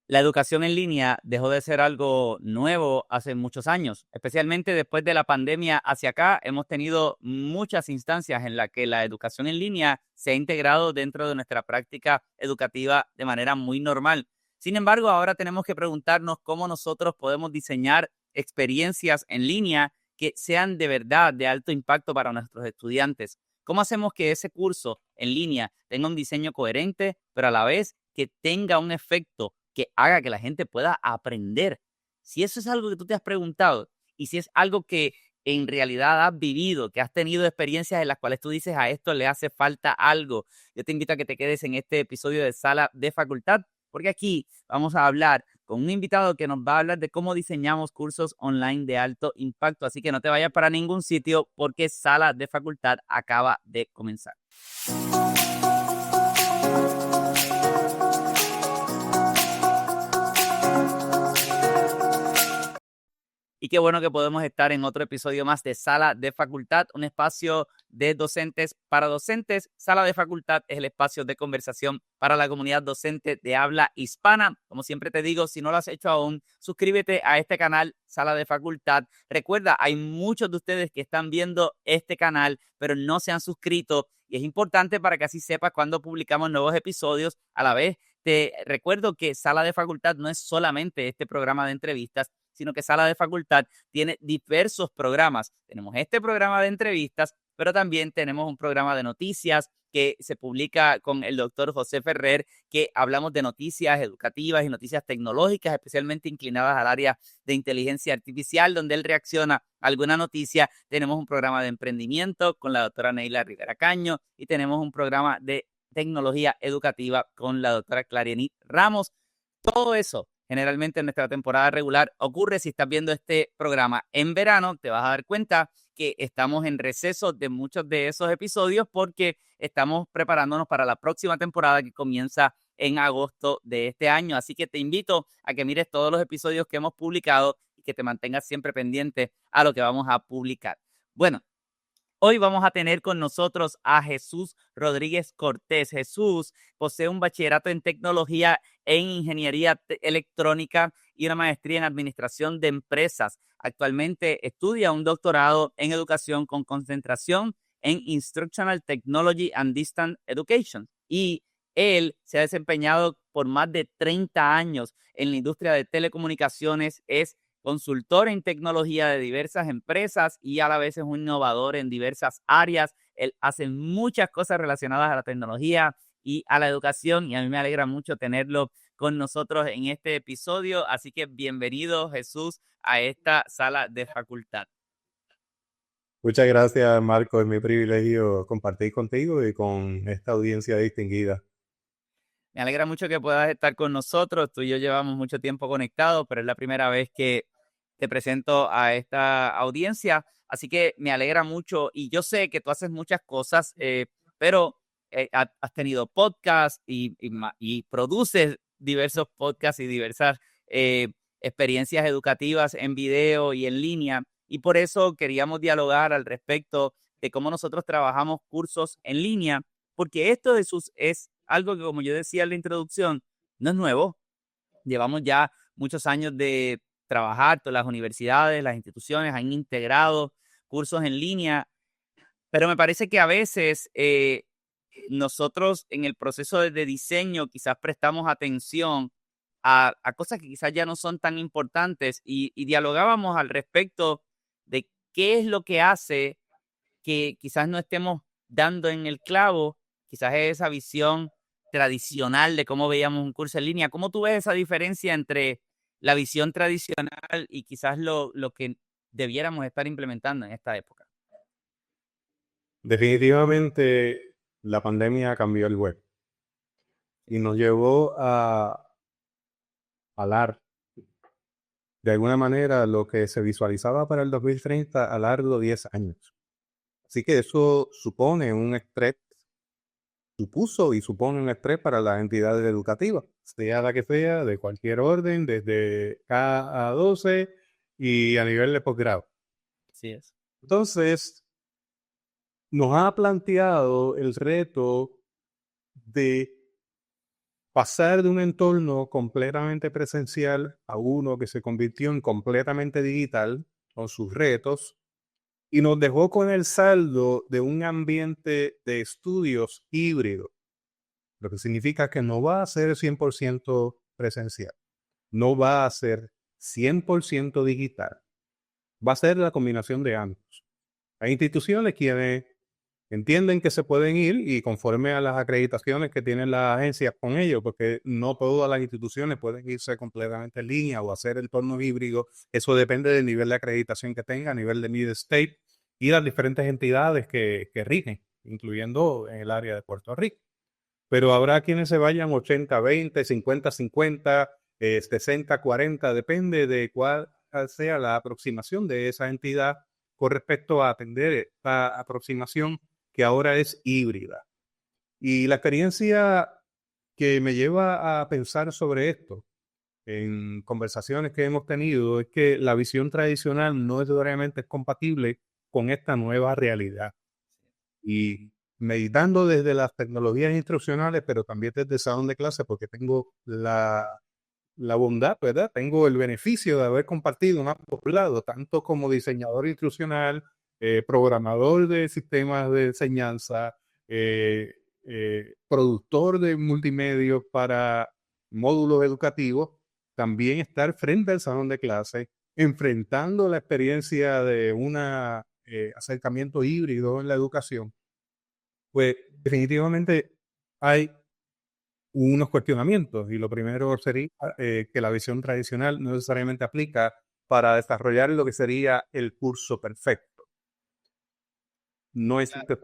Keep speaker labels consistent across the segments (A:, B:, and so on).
A: La educación en línea dejó de ser algo nuevo hace muchos años, especialmente después de la pandemia hacia acá. Hemos tenido muchas instancias en las que la educación en línea se ha integrado dentro de nuestra práctica educativa de manera muy normal. Sin embargo, ahora tenemos que preguntarnos cómo nosotros podemos diseñar experiencias en línea que sean de verdad de alto impacto para nuestros estudiantes. ¿Cómo hacemos que ese curso en línea tenga un diseño coherente, pero a la vez que tenga un efecto que haga que la gente pueda aprender? Si eso es algo que tú te has preguntado y si es algo que en realidad has vivido, que has tenido experiencias en las cuales tú dices a esto le hace falta algo, yo te invito a que te quedes en este episodio de Sala de Facultad, porque aquí vamos a hablar con un invitado que nos va a hablar de cómo diseñamos cursos online de alto impacto. Así que no te vayas para ningún sitio porque Sala de Facultad acaba de comenzar. Y qué bueno que podemos estar en otro episodio más de Sala de Facultad, un espacio de docentes para docentes. Sala de Facultad es el espacio de conversación para la comunidad docente de habla hispana. Como siempre te digo, si no lo has hecho aún, suscríbete a este canal, Sala de Facultad. Recuerda, hay muchos de ustedes que están viendo este canal, pero no se han suscrito. Y es importante para que así sepas cuando publicamos nuevos episodios. A la vez, te recuerdo que Sala de Facultad no es solamente este programa de entrevistas, sino que Sala de Facultad tiene diversos programas. Tenemos este programa de entrevistas, pero también tenemos un programa de noticias que se publica con el doctor José Ferrer, que hablamos de noticias educativas y noticias tecnológicas, especialmente inclinadas al área de inteligencia artificial, donde él reacciona a alguna noticia. Tenemos un programa de emprendimiento con la doctora Neila Rivera Caño y tenemos un programa de tecnología educativa con la doctora Clarienit Ramos. Todo eso generalmente en nuestra temporada regular ocurre. Si estás viendo este programa en verano, te vas a dar cuenta que estamos en receso de muchos de esos episodios porque estamos preparándonos para la próxima temporada que comienza en agosto de este año. Así que te invito a que mires todos los episodios que hemos publicado y que te mantengas siempre pendiente a lo que vamos a publicar. Bueno, hoy vamos a tener con nosotros a Jesús Rodríguez Cortés. Jesús posee un bachillerato en tecnología en ingeniería electrónica y una maestría en administración de empresas. Actualmente estudia un doctorado en educación con concentración en Instructional Technology and Distance Education. Y él se ha desempeñado por más de 30 años en la industria de telecomunicaciones. Es consultor en tecnología de diversas empresas y a la vez es un innovador en diversas áreas. Él hace muchas cosas relacionadas a la tecnología y a la educación y a mí me alegra mucho tenerlo con nosotros en este episodio. Así que bienvenido, Jesús, a esta Sala de Facultad.
B: Muchas gracias, Marco. Es mi privilegio compartir contigo y con esta audiencia distinguida.
A: Me alegra mucho que puedas estar con nosotros. Tú y yo llevamos mucho tiempo conectados, pero es la primera vez que te presento a esta audiencia. Así que me alegra mucho y yo sé que tú haces muchas cosas, pero has tenido podcasts y produces diversos podcasts y diversas experiencias educativas en video y en línea. Y por eso queríamos dialogar al respecto de cómo nosotros trabajamos cursos en línea, porque esto, Jesús, es algo que, como yo decía en la introducción, no es nuevo. Llevamos ya muchos años de trabajar, todas las universidades, las instituciones han integrado cursos en línea, pero me parece que a veces nosotros en el proceso de diseño quizás prestamos atención a cosas que quizás ya no son tan importantes y dialogábamos al respecto de qué es lo que hace que quizás no estemos dando en el clavo, quizás es esa visión tradicional de cómo veíamos un curso en línea. ¿Cómo tú ves esa diferencia entre la visión tradicional y quizás lo que debiéramos estar implementando en esta época?
B: Definitivamente, la pandemia cambió el web y nos llevó a hablar de alguna manera lo que se visualizaba para el 2030 a largo de 10 años. Así que eso supone un estrés, supuso y supone un estrés para las entidades educativas, sea la que sea, de cualquier orden, desde K a 12 y a nivel de posgrado.
A: Así es.
B: Entonces, nos ha planteado el reto de pasar de un entorno completamente presencial a uno que se convirtió en completamente digital, con sus retos, y nos dejó con el saldo de un ambiente de estudios híbrido, lo que significa que no va a ser 100% presencial, no va a ser 100% digital, va a ser la combinación de ambos. Hay instituciones quienes entienden que se pueden ir y conforme a las acreditaciones que tienen las agencias con ellos, porque no todas las instituciones pueden irse completamente en línea o hacer entornos híbridos. Eso depende del nivel de acreditación que tenga a nivel de Mid-State y las diferentes entidades que rigen, incluyendo en el área de Puerto Rico. Pero habrá quienes se vayan 80-20, 50-50, 60-40, depende de cuál sea la aproximación de esa entidad con respecto a atender esta aproximación que ahora es híbrida. Y la experiencia que me lleva a pensar sobre esto en conversaciones que hemos tenido es que la visión tradicional no necesariamente es compatible con esta nueva realidad. Y meditando desde las tecnologías instruccionales, pero también desde el salón de clase, porque tengo la bondad, ¿verdad? Tengo el beneficio de haber compartido en ambos lados, tanto como diseñador instruccional, programador de sistemas de enseñanza, productor de multimedios para módulos educativos, también estar frente al salón de clase, enfrentando la experiencia de un acercamiento híbrido en la educación, pues definitivamente hay unos cuestionamientos y lo primero sería que la visión tradicional no necesariamente aplica para desarrollar lo que sería el curso perfecto. No existe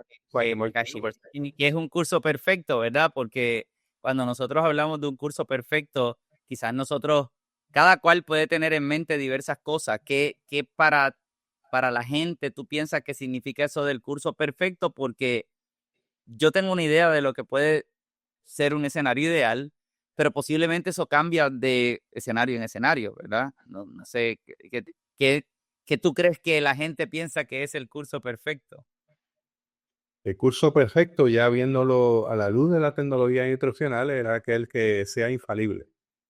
A: Y que es un curso perfecto, ¿verdad? Porque cuando nosotros hablamos de un curso perfecto, quizás nosotros, cada cual puede tener en mente diversas cosas. ¿Qué para la gente tú piensas que significa eso del curso perfecto? Porque yo tengo una idea de lo que puede ser un escenario ideal, pero posiblemente eso cambia de escenario en escenario, ¿verdad? No sé, ¿qué tú crees que la gente piensa que es el curso perfecto?
B: el curso perfecto, ya viéndolo a la luz de la tecnología instruccional, era aquel que sea infalible,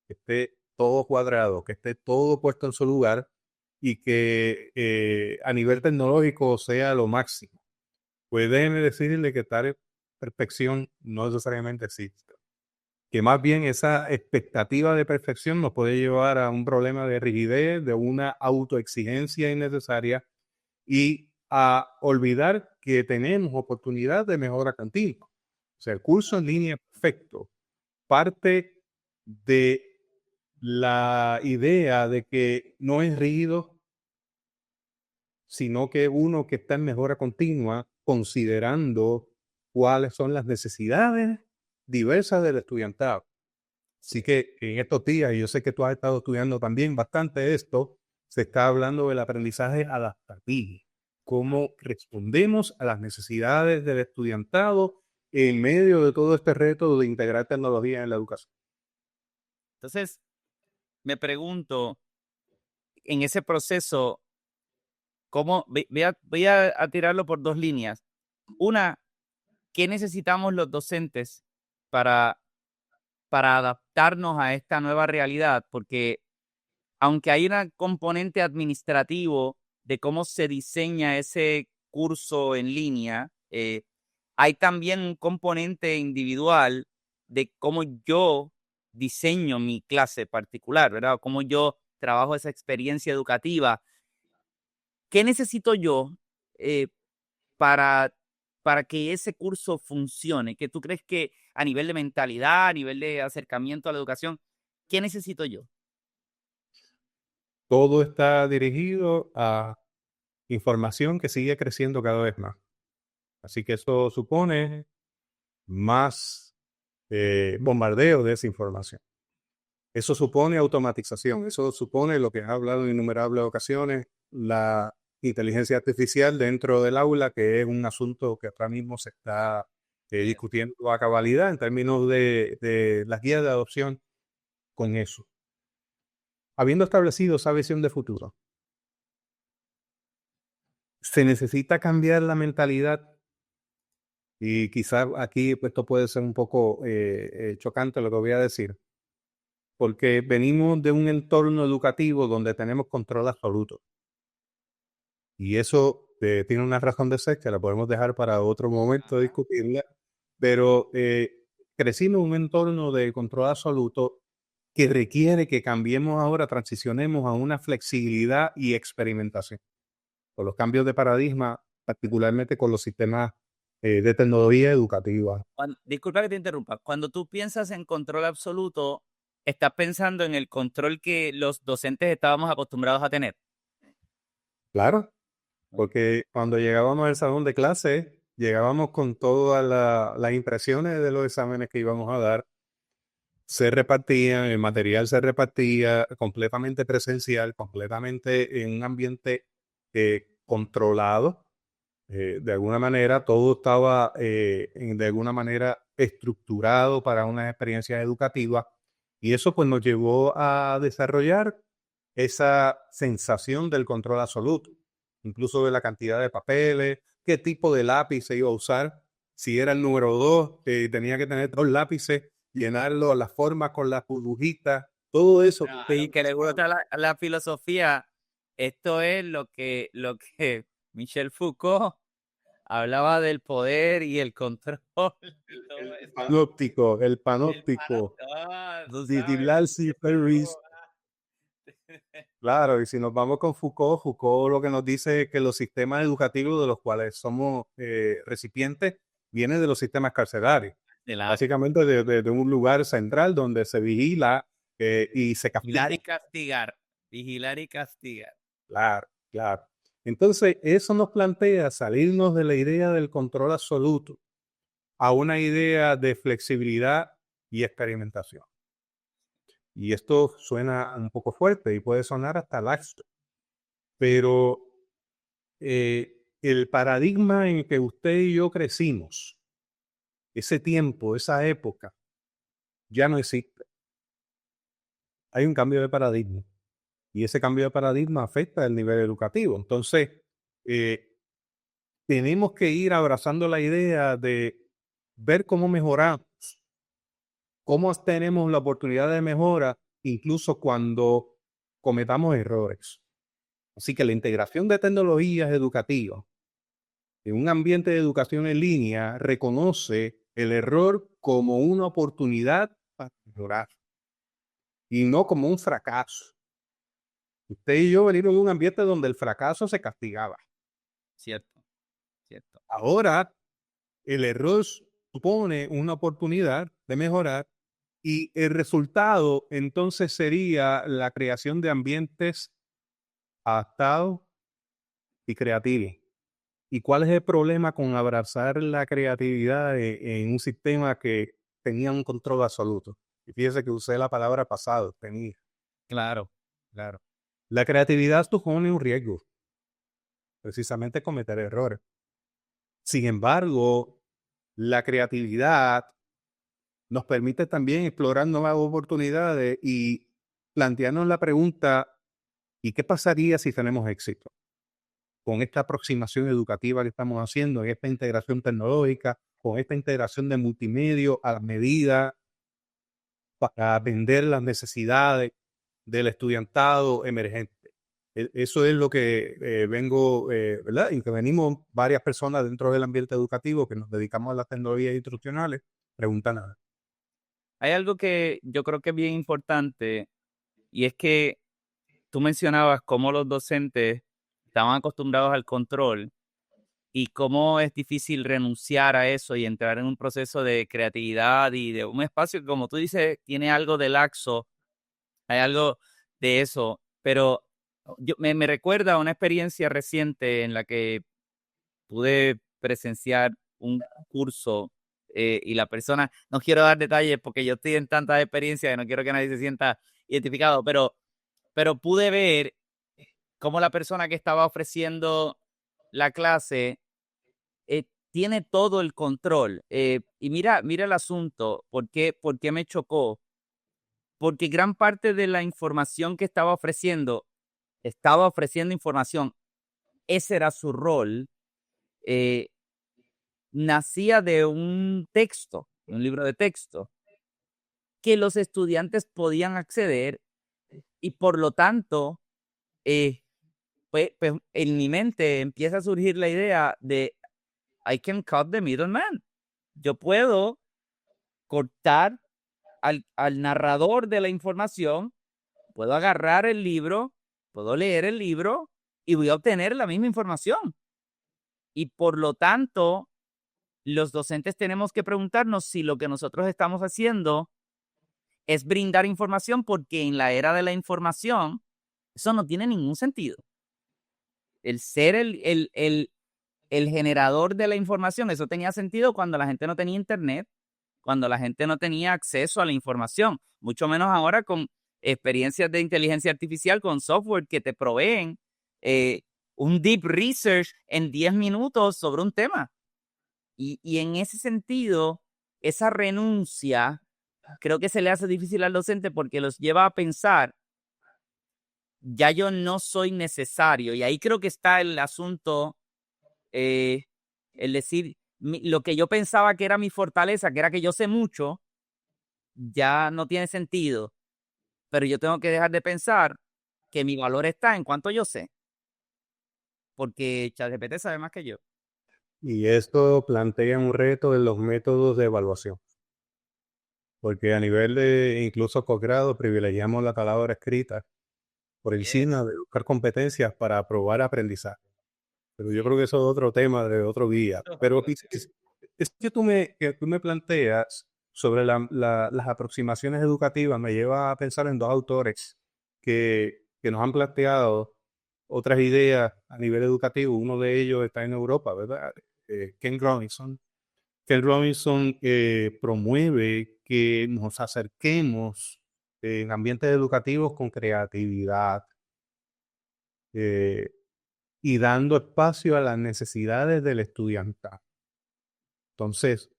B: que esté todo cuadrado, que esté todo puesto en su lugar y que a nivel tecnológico sea lo máximo. Pues déjeme decirle que tal perfección no necesariamente existe. Que más bien esa expectativa de perfección nos puede llevar a un problema de rigidez, de una autoexigencia innecesaria y a olvidar que tenemos oportunidad de mejora continua. O sea, el curso en línea perfecto parte de la idea de que no es rígido, sino que uno que está en mejora continua, considerando cuáles son las necesidades diversas del estudiantado. Así que en estos días, y yo sé que tú has estado estudiando también bastante esto, se está hablando del aprendizaje adaptativo, cómo respondemos a las necesidades del estudiantado en medio de todo este reto de integrar tecnología en la educación.
A: Entonces, me pregunto, en ese proceso, ¿cómo? Voy a tirarlo por dos líneas. Una, ¿qué necesitamos los docentes para, para adaptarnos a esta nueva realidad? Porque aunque hay un componente administrativo de cómo se diseña ese curso en línea, hay también un componente individual de cómo yo diseño mi clase particular, ¿verdad? Cómo yo trabajo esa experiencia educativa. ¿Qué necesito yo eh, para, para que ese curso funcione? ¿Qué tú crees que a nivel de mentalidad, a nivel de acercamiento a la educación, qué necesito yo?
B: Todo está dirigido a información que sigue creciendo cada vez más. Así que eso supone más bombardeo de esa información. Eso supone automatización, eso supone lo que has hablado en innumerables ocasiones, la inteligencia artificial dentro del aula, que es un asunto que ahora mismo se está discutiendo a cabalidad en términos de las guías de adopción con eso. Habiendo establecido esa visión de futuro, se necesita cambiar la mentalidad Y quizás aquí pues, esto puede ser un poco chocante lo que voy a decir, porque venimos de un entorno educativo donde tenemos control absoluto. Y eso tiene una razón de ser que la podemos dejar para otro momento discutirla, pero crecimos en un entorno de control absoluto que requiere que cambiemos ahora, transicionemos a una flexibilidad y experimentación. Con los cambios de paradigma, particularmente con los sistemas de tecnología educativa.
A: Disculpa que te interrumpa. Cuando tú piensas en control absoluto, estás pensando en el control que los docentes estábamos acostumbrados a tener.
B: Claro, porque cuando llegábamos al salón de clase, llegábamos con todas las impresiones de los exámenes que íbamos a dar, se repartían, el material se repartía completamente presencial, completamente en un ambiente controlado. De alguna manera, todo estaba de alguna manera estructurado para unas experiencias educativas y eso pues nos llevó a desarrollar esa sensación del control absoluto, incluso de la cantidad de papeles, qué tipo de lápiz se iba a usar, si era el número 2, tenía que tener 2 lápices, llenarlo, las formas con las burbujitas, todo eso.
A: Y que le gusta la filosofía. Esto es lo que Michel Foucault hablaba del poder y el control.
B: El panóptico,
A: Tú
B: de
A: sabes.
B: Lalcy Ferris. Claro, y si nos vamos con Foucault, Foucault lo que nos dice es que los sistemas educativos de los cuales somos recipientes vienen de los sistemas carcelarios. Básicamente de un lugar central donde se vigila y se castiga.
A: Vigilar y castigar. Vigilar y castigar.
B: Claro, claro. Entonces, eso nos plantea salirnos de la idea del control absoluto a una idea de flexibilidad y experimentación. Y esto suena un poco fuerte y puede sonar hasta laxo, pero el paradigma en que usted y yo crecimos, ese tiempo, esa época, ya no existe. Hay un cambio de paradigma y ese cambio de paradigma afecta el nivel educativo. Entonces, tenemos que ir abrazando la idea de ver cómo mejoramos, cómo tenemos la oportunidad de mejora, incluso cuando cometamos errores. Así que la integración de tecnologías educativas en un ambiente de educación en línea reconoce el error como una oportunidad para mejorar y no como un fracaso. Usted y yo venimos de un ambiente donde el fracaso se castigaba.
A: Cierto, cierto.
B: Ahora el error supone una oportunidad de mejorar y el resultado entonces sería la creación de ambientes adaptados y creativos. ¿Y cuál es el problema con abrazar la creatividad en un sistema que tenía un control absoluto? Y fíjese que usé la palabra pasado, tenía.
A: Claro, claro.
B: La creatividad supone un riesgo, precisamente cometer errores. Sin embargo, la creatividad nos permite también explorar nuevas oportunidades y plantearnos la pregunta, ¿y qué pasaría si tenemos éxito? Con esta aproximación educativa que estamos haciendo, en esta integración tecnológica, con esta integración de multimedia a la medida para atender las necesidades del estudiantado emergente. Eso es lo que vengo, ¿verdad? Y que venimos varias personas dentro del ambiente educativo que nos dedicamos a las tecnologías instruccionales, preguntan nada.
A: Hay algo que yo creo que es bien importante y es que tú mencionabas cómo los docentes estaban acostumbrados al control y cómo es difícil renunciar a eso y entrar en un proceso de creatividad y de un espacio que, como tú dices, tiene algo de laxo, hay algo de eso, pero me recuerda a una experiencia reciente en la que pude presenciar un curso y la persona, no quiero dar detalles porque yo estoy en tantas experiencias que no quiero que nadie se sienta identificado, pero pude ver cómo la persona que estaba ofreciendo la clase tiene todo el control. Y mira el asunto, por qué me chocó? Porque gran parte de la información que estaba ofreciendo información, ese era su rol. eh, nacía de un texto, de un libro de texto, que los estudiantes podían acceder y por lo tanto, pues, en mi mente empieza a surgir la idea de I can cut the middleman. Yo puedo cortar al narrador de la información, puedo agarrar el libro, puedo leer el libro y voy a obtener la misma información. Y por lo tanto, los docentes tenemos que preguntarnos si lo que nosotros estamos haciendo es brindar información, porque en la era de la información, eso no tiene ningún sentido. El ser el generador de la información, eso tenía sentido cuando la gente no tenía internet, cuando la gente no tenía acceso a la información, mucho menos ahora con experiencias de inteligencia artificial, con software que te proveen un deep research en 10 minutos sobre un tema. Y en ese sentido, esa renuncia creo que se le hace difícil al docente porque los lleva a pensar, ya yo no soy necesario. Y ahí creo que está el asunto, el decir, lo que yo pensaba que era mi fortaleza, que era que yo sé mucho, ya no tiene sentido. Pero yo tengo que dejar de pensar que mi valor está en cuánto yo sé, porque ChatGPT sabe más que yo.
B: Y esto plantea un reto en los métodos de evaluación, porque a nivel de incluso posgrado privilegiamos la palabra escrita por encima de buscar competencias para probar aprendizaje. Pero yo creo que eso es otro tema de otro día. Pero es que tú me planteas sobre las aproximaciones educativas me lleva a pensar en dos autores que nos han planteado otras ideas a nivel educativo. Uno de ellos está en Europa, ¿verdad? Ken Robinson. Ken Robinson promueve que nos acerquemos en ambientes educativos con creatividad, y dando espacio a las necesidades del estudiante. Entonces,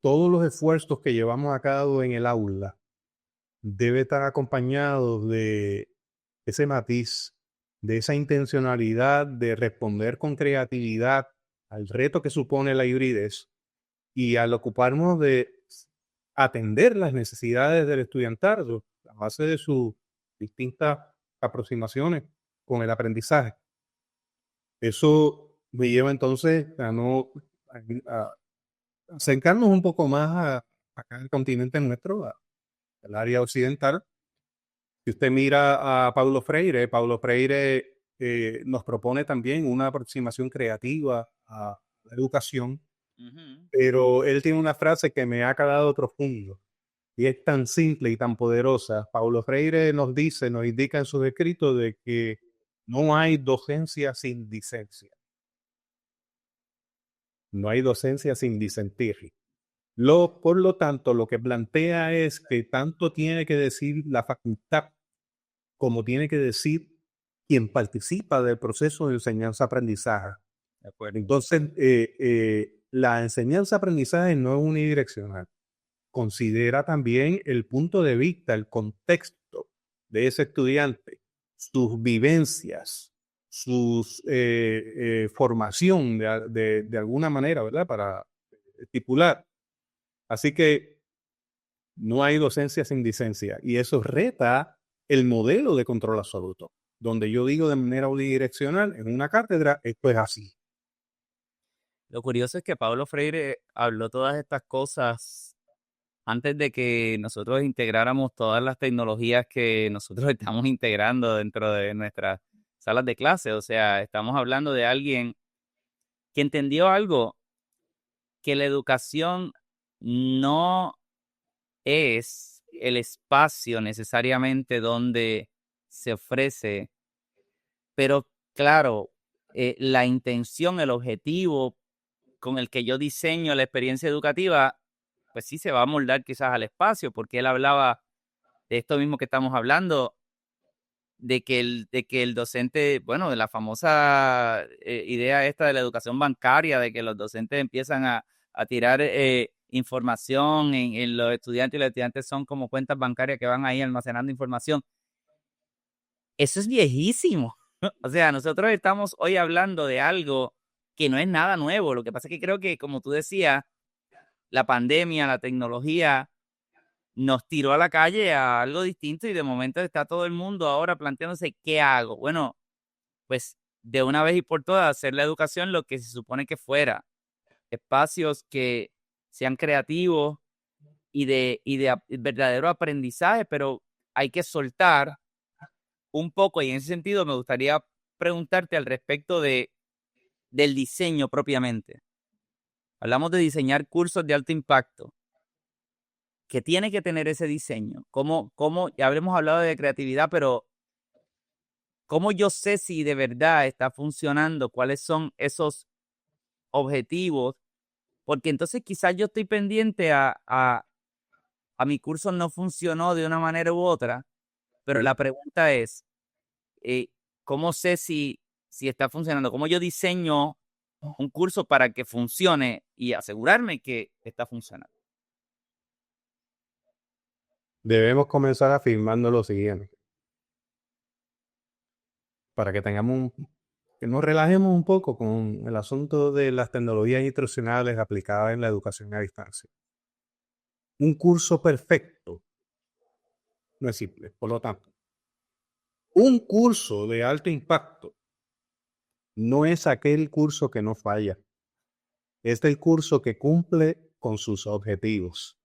B: todos los esfuerzos que llevamos a cabo en el aula debe estar acompañados de ese matiz, de esa intencionalidad de responder con creatividad al reto que supone la hibridez y al ocuparnos de atender las necesidades del estudiantado a base de sus distintas aproximaciones con el aprendizaje. Eso me lleva entonces a no a acercarnos un poco más acá al continente nuestro, al área occidental. Si usted mira a Paulo Freire nos propone también una aproximación creativa a la educación, pero él tiene una frase que me ha calado profundo y es tan simple y tan poderosa. Paulo Freire nos dice, nos indica en sus escritos de que no hay docencia sin disencia. No hay docencia sin disentir. Por lo tanto, lo que plantea es que tanto tiene que decir la facultad como tiene que decir quien participa del proceso de enseñanza-aprendizaje.
A: De acuerdo.
B: Entonces, la enseñanza-aprendizaje no es unidireccional. Considera también el punto de vista, el contexto de ese estudiante, sus vivencias, su formación de alguna manera, ¿verdad? Para estipular. Así que no hay docencia sin disencia y eso reta el modelo de control absoluto, donde yo digo de manera unidireccional en una cátedra, esto es así.
A: Lo curioso es que Paulo Freire habló todas estas cosas antes de que nosotros integráramos todas las tecnologías que nosotros estamos integrando dentro de nuestras salas de clase. O sea, estamos hablando de alguien que entendió algo, que la educación no es el espacio necesariamente donde se ofrece, pero claro, la intención, el objetivo con el que yo diseño la experiencia educativa, pues sí se va a moldar quizás al espacio, porque él hablaba de esto mismo que estamos hablando, de que el docente, bueno, de la famosa idea esta de la educación bancaria, de que los docentes empiezan a tirar información en los estudiantes y los estudiantes son como cuentas bancarias que van ahí almacenando información. Eso es viejísimo. O sea, nosotros estamos hoy hablando de algo que no es nada nuevo. Lo que pasa es que creo que, como tú decías, la pandemia, la tecnología nos tiró a la calle a algo distinto y de momento está todo el mundo ahora planteándose qué hago. Bueno, pues de una vez y por todas hacer la educación lo que se supone que fuera. Espacios que sean creativos y de verdadero aprendizaje, pero hay que soltar un poco y en ese sentido me gustaría preguntarte al respecto del diseño propiamente. Hablamos de diseñar cursos de alto impacto. ¿Qué tiene que tener ese diseño? Ya habremos hablado de creatividad, pero ¿cómo yo sé si de verdad está funcionando? ¿Cuáles son esos objetivos? Porque entonces quizás yo estoy pendiente a mi curso no funcionó de una manera u otra, pero la pregunta es, eh, ¿cómo sé si está funcionando? ¿Cómo yo diseño un curso para que funcione y asegurarme que está funcionando?
B: Debemos comenzar afirmando lo siguiente, para que que nos relajemos un poco con el asunto de las tecnologías instruccionales aplicadas en la educación a distancia. Un curso perfecto no es simple, por lo tanto, un curso de alto impacto no es aquel curso que no falla, es el curso que cumple con sus objetivos.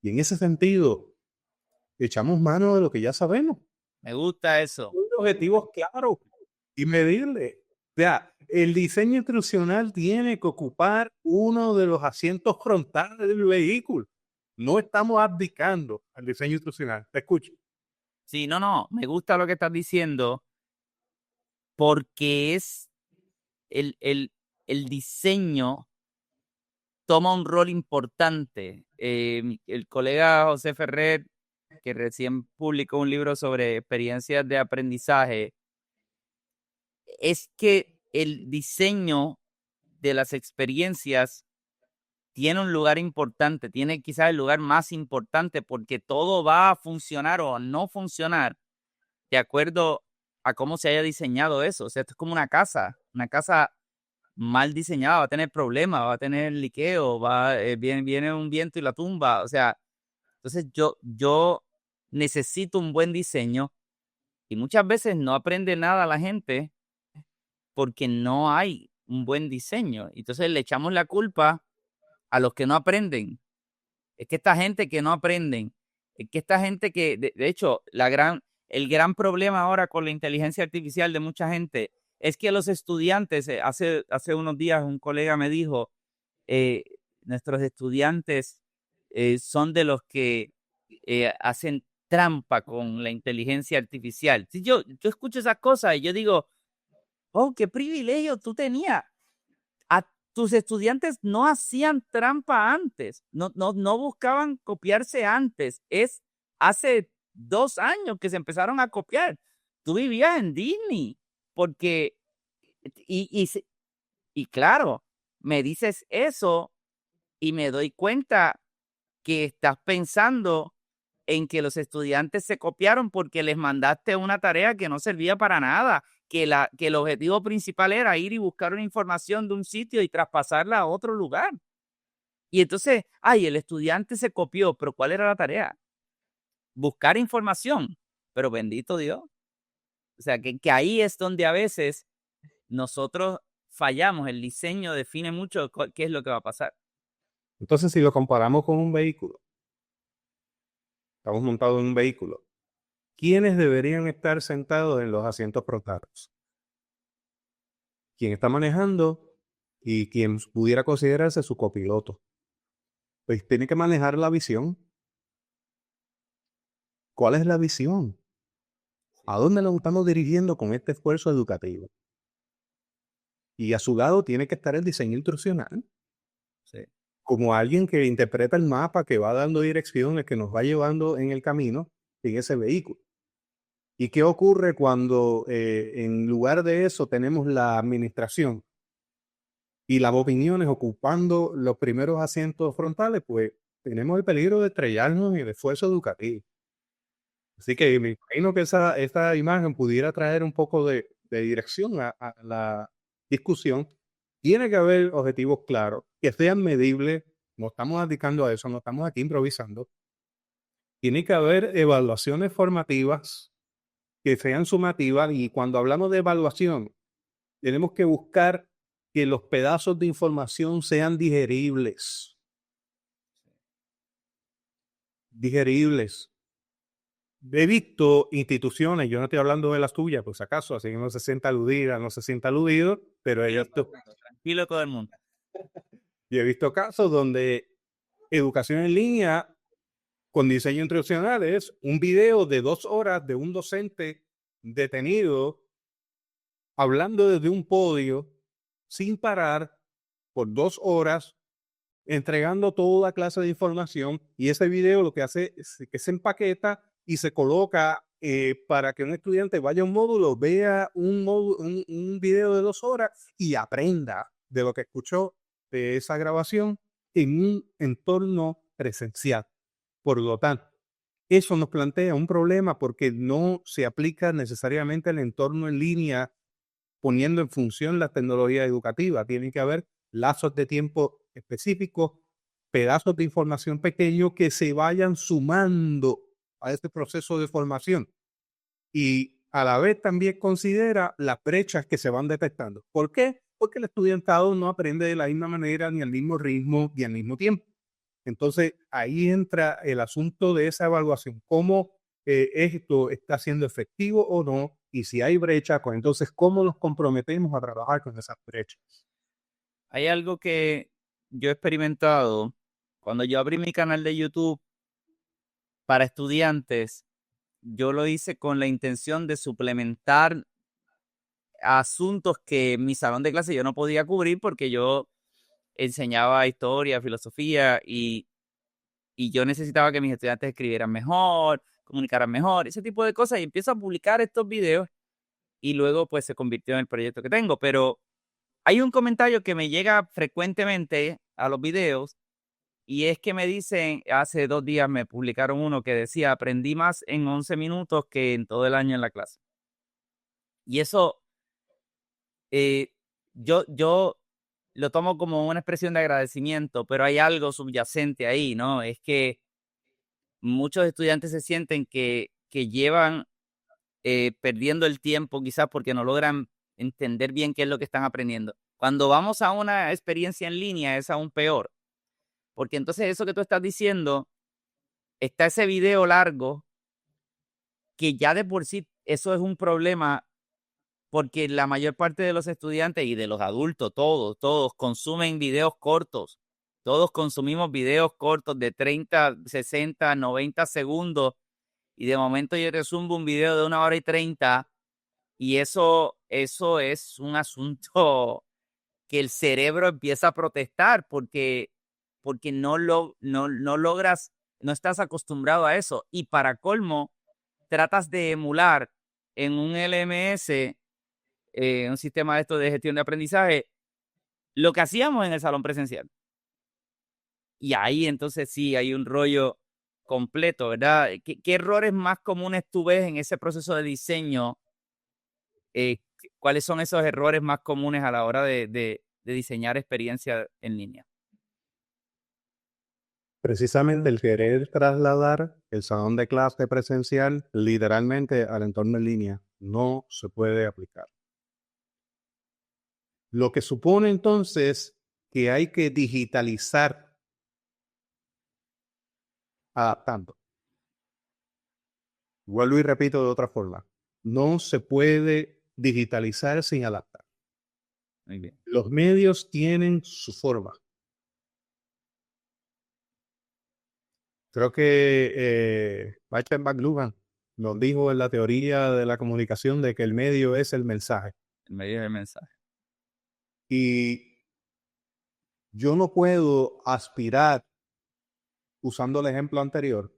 B: Y en ese sentido, echamos mano de lo que ya sabemos.
A: Me gusta eso.
B: Objetivos claros y medibles. O sea, el diseño instruccional tiene que ocupar uno de los asientos frontales del vehículo. No estamos abdicando al diseño instruccional. Te escucho.
A: Sí, no, me gusta lo que estás diciendo porque es el diseño toma un rol importante. El colega José Ferrer, que recién publicó un libro sobre experiencias de aprendizaje, es que el diseño de las experiencias tiene un lugar importante, tiene quizás el lugar más importante porque todo va a funcionar o a no funcionar de acuerdo a cómo se haya diseñado eso. O sea, esto es como una casa mal diseñada, va a tener problemas, va a tener liqueo, viene un viento y la tumba. O sea, entonces yo necesito un buen diseño y muchas veces no aprende nada la gente porque no hay un buen diseño. Entonces le echamos la culpa a los que no aprenden. Es que esta gente que no aprenden, es que esta gente que, de hecho, el gran problema ahora con la inteligencia artificial de mucha gente es que los estudiantes, hace unos días un colega me dijo, eh, nuestros estudiantes son de los que hacen trampa con la inteligencia artificial. Si yo escucho esas cosas y yo digo, oh, qué privilegio tú tenías. Tus estudiantes no hacían trampa antes, no buscaban copiarse antes. Es hace 2 años que se empezaron a copiar. Tú vivías en Disney, porque, y claro, me dices eso y me doy cuenta que estás pensando en que los estudiantes se copiaron porque les mandaste una tarea que no servía para nada, que el objetivo principal era ir y buscar una información de un sitio y traspasarla a otro lugar. Y entonces, el estudiante se copió, pero ¿cuál era la tarea? Buscar información, pero bendito Dios. O sea, que ahí es donde a veces nosotros fallamos, el diseño define mucho qué es lo que va a pasar.
B: Entonces, si lo comparamos con un vehículo, estamos montados en un vehículo, ¿quiénes deberían estar sentados en los asientos frontales? ¿Quién está manejando y quien pudiera considerarse su copiloto? Pues tiene que manejar la visión. ¿Cuál es la visión? ¿A dónde nos estamos dirigiendo con este esfuerzo educativo? Y a su lado tiene que estar el diseño instruccional,
A: Sí.
B: como alguien que interpreta el mapa, que va dando direcciones, que nos va llevando en el camino en ese vehículo. ¿Y qué ocurre cuando en lugar de eso tenemos la administración y las opiniones ocupando los primeros asientos frontales? Pues tenemos el peligro de estrellarnos en el esfuerzo educativo. Así que me imagino que esta imagen pudiera traer un poco de dirección a la discusión Tiene que haber objetivos claros, que sean medibles. No estamos dedicando a eso, no estamos aquí improvisando. Tiene que haber evaluaciones formativas que sean sumativas, y cuando hablamos de evaluación, tenemos que buscar que los pedazos de información sean digeribles. Digeribles. He visto instituciones, yo no estoy hablando de las tuyas, por si acaso, así que no se sienta aludida, no se sienta aludido, pero
A: Tranquilo todo el mundo.
B: yo he visto casos donde educación en línea con diseño instruccional es un video de 2 horas de un docente detenido hablando desde un podio sin parar por 2 horas, entregando toda clase de información, y ese video lo que hace es que se empaqueta y se coloca para que un estudiante vaya a un módulo, vea un video de 2 horas y aprenda de lo que escuchó de esa grabación en un entorno presencial. Por lo tanto, eso nos plantea un problema porque no se aplica necesariamente el entorno en línea poniendo en función la tecnología educativa. Tiene que haber lazos de tiempo específicos, pedazos de información pequeños que se vayan sumando a este proceso de formación. Y a la vez también considera las brechas que se van detectando. ¿Por qué? Porque el estudiantado no aprende de la misma manera, ni al mismo ritmo, ni al mismo tiempo. Entonces, ahí entra el asunto de esa evaluación. ¿Cómo esto está siendo efectivo o no? Y si hay brecha, pues entonces, ¿cómo nos comprometemos a trabajar con esas brechas?
A: Hay algo que yo he experimentado cuando yo abrí mi canal de YouTube para estudiantes. Yo lo hice con la intención de suplementar asuntos que en mi salón de clase yo no podía cubrir porque yo enseñaba historia, filosofía y yo necesitaba que mis estudiantes escribieran mejor, comunicaran mejor, ese tipo de cosas. Y empiezo a publicar estos videos y luego pues se convirtió en el proyecto que tengo. Pero hay un comentario que me llega frecuentemente a los videos y es que me dicen, hace 2 días me publicaron uno que decía, aprendí más en 11 minutos que en todo el año en la clase. Y eso eh, yo lo tomo como una expresión de agradecimiento, pero hay algo subyacente ahí, ¿no? Es que muchos estudiantes se sienten que llevan perdiendo el tiempo quizás porque no logran entender bien qué es lo que están aprendiendo. Cuando vamos a una experiencia en línea es aún peor, porque entonces eso que tú estás diciendo, está ese video largo que ya de por sí eso es un problema porque la mayor parte de los estudiantes y de los adultos, todos consumen videos cortos. Todos consumimos videos cortos de 30, 60, 90 segundos y de momento yo te zumbo un video de 1 hora y 30 y eso es un asunto que el cerebro empieza a protestar porque no logras, no estás acostumbrado a eso. Y para colmo, tratas de emular en un LMS, un sistema de esto de gestión de aprendizaje, lo que hacíamos en el salón presencial. Y ahí entonces sí hay un rollo completo, ¿verdad? ¿Qué errores más comunes tú ves en ese proceso de diseño? ¿Cuáles son esos errores más comunes a la hora de diseñar experiencia en línea?
B: Precisamente el querer trasladar el salón de clase presencial literalmente al entorno en línea no se puede aplicar. Lo que supone entonces que hay que digitalizar adaptando. Vuelvo y repito de otra forma. No se puede digitalizar sin adaptar.
A: Muy bien.
B: Los medios tienen su forma. Creo que Michael McLuhan nos dijo en la teoría de la comunicación de que el medio es el mensaje.
A: El medio del mensaje.
B: Y yo no puedo aspirar, usando el ejemplo anterior,